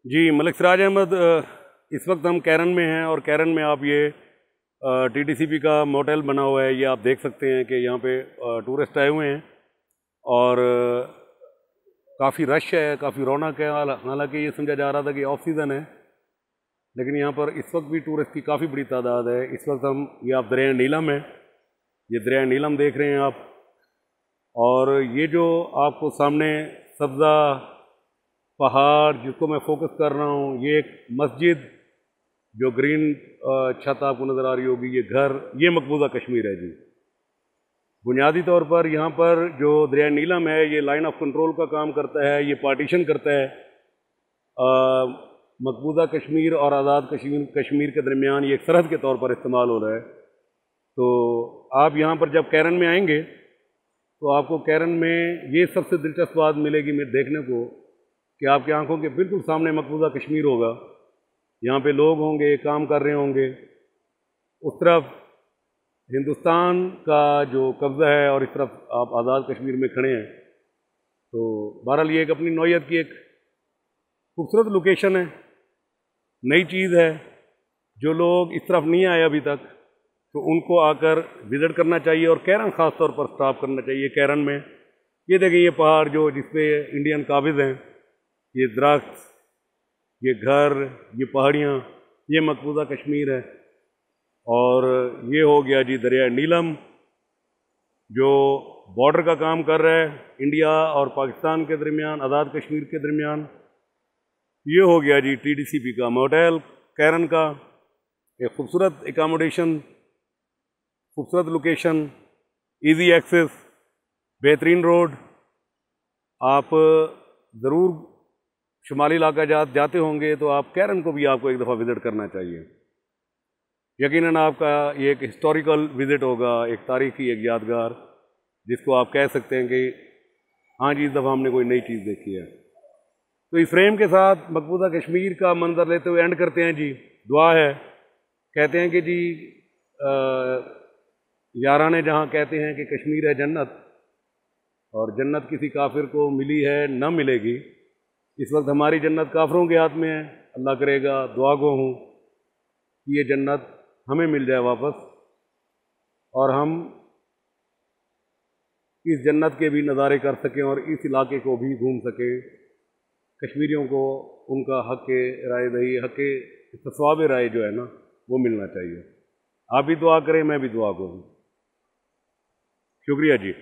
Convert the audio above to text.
جی ملک سراج احمد، اس وقت ہم کیرن میں ہیں، اور کیرن میں آپ یہ ٹی ٹی سی پی کا موٹل بنا ہوا ہے، یہ آپ دیکھ سکتے ہیں کہ یہاں پہ ٹورسٹ آئے ہوئے ہیں اور کافی رش ہے، کافی رونق ہے۔ حالانکہ یہ سمجھا جا رہا تھا کہ آف سیزن ہے، لیکن یہاں پر اس وقت بھی ٹورسٹ کی کافی بڑی تعداد ہے۔ اس وقت یہ آپ دریائے نیلم ہے، یہ دریائے نیلم دیکھ رہے ہیں آپ، اور یہ جو آپ کو سامنے سبزہ پہاڑ جس کو میں فوکس کر رہا ہوں، یہ ایک مسجد جو گرین چھت آپ کو نظر آ رہی ہوگی، یہ گھر، یہ مقبوضہ کشمیر ہے جی۔ بنیادی طور پر یہاں پر جو دریائے نیلم ہے یہ لائن آف کنٹرول کا کام کرتا ہے، یہ پارٹیشن کرتا ہے مقبوضہ کشمیر اور آزاد کشمیر کے درمیان، یہ ایک سرحد کے طور پر استعمال ہو رہا ہے۔ تو آپ یہاں پر جب کیرن میں آئیں گے تو آپ کو کیرن میں یہ سب سے دلچسپ بات ملے گی میرے دیکھنے کو کہ آپ کی آنکھوں کے بالکل سامنے مقبوضہ کشمیر ہوگا، یہاں پہ لوگ ہوں گے، کام کر رہے ہوں گے۔ اس طرف ہندوستان کا جو قبضہ ہے اور اس طرف آپ آزاد کشمیر میں کھڑے ہیں۔ تو بہرحال یہ ایک اپنی نوعیت کی ایک خوبصورت لوکیشن ہے، نئی چیز ہے۔ جو لوگ اس طرف نہیں آئے ابھی تک تو ان کو آ کر وزٹ کرنا چاہیے، اور کیرن خاص طور پر سٹاپ کرنا چاہیے۔ کیرن میں یہ دیکھیں، یہ پہاڑ جو جس پہ انڈین قابض ہیں، یہ درخت، یہ گھر، یہ پہاڑیاں، یہ مقبوضہ کشمیر ہے۔ اور یہ ہو گیا جی دریائے نیلم جو بارڈر کا کام کر رہا ہے انڈیا اور پاکستان کے درمیان، آزاد کشمیر کے درمیان۔ یہ ہو گیا جی ٹی ٹی سی پی کا موٹل کیرن کا، ایک خوبصورت اکاموڈیشن، خوبصورت لوکیشن، ایزی ایکسس، بہترین روڈ۔ آپ ضرور شمالی علاقہ جاتے ہوں گے تو آپ کیرن کو بھی آپ کو ایک دفعہ وزٹ کرنا چاہیے۔ یقیناً آپ کا یہ ایک ہسٹوریکل وزٹ ہوگا، ایک تاریخی، ایک یادگار، جس کو آپ کہہ سکتے ہیں کہ ہاں جی اس دفعہ ہم نے کوئی نئی چیز دیکھی ہے۔ تو اس فریم کے ساتھ مقبوضہ کشمیر کا منظر لیتے ہوئے اینڈ کرتے ہیں جی۔ دعا ہے، کہتے ہیں کہ جی یارانے جہاں کہتے ہیں کہ کشمیر ہے جنت، اور جنت کسی کافر کو ملی ہے نہ ملے گی۔ اس وقت ہماری جنت کافروں کے ہاتھ میں ہے، اللہ کرے گا، دعا گو ہوں کہ یہ جنت ہمیں مل جائے واپس، اور ہم اس جنت کے بھی نظارے کر سکیں اور اس علاقے کو بھی گھوم سکیں۔ کشمیریوں کو ان کا حق رائے دہی، حق استصواب رائے جو ہے نا، وہ ملنا چاہیے۔ آپ بھی دعا کریں، میں بھی دعا کروں۔ شکریہ جی۔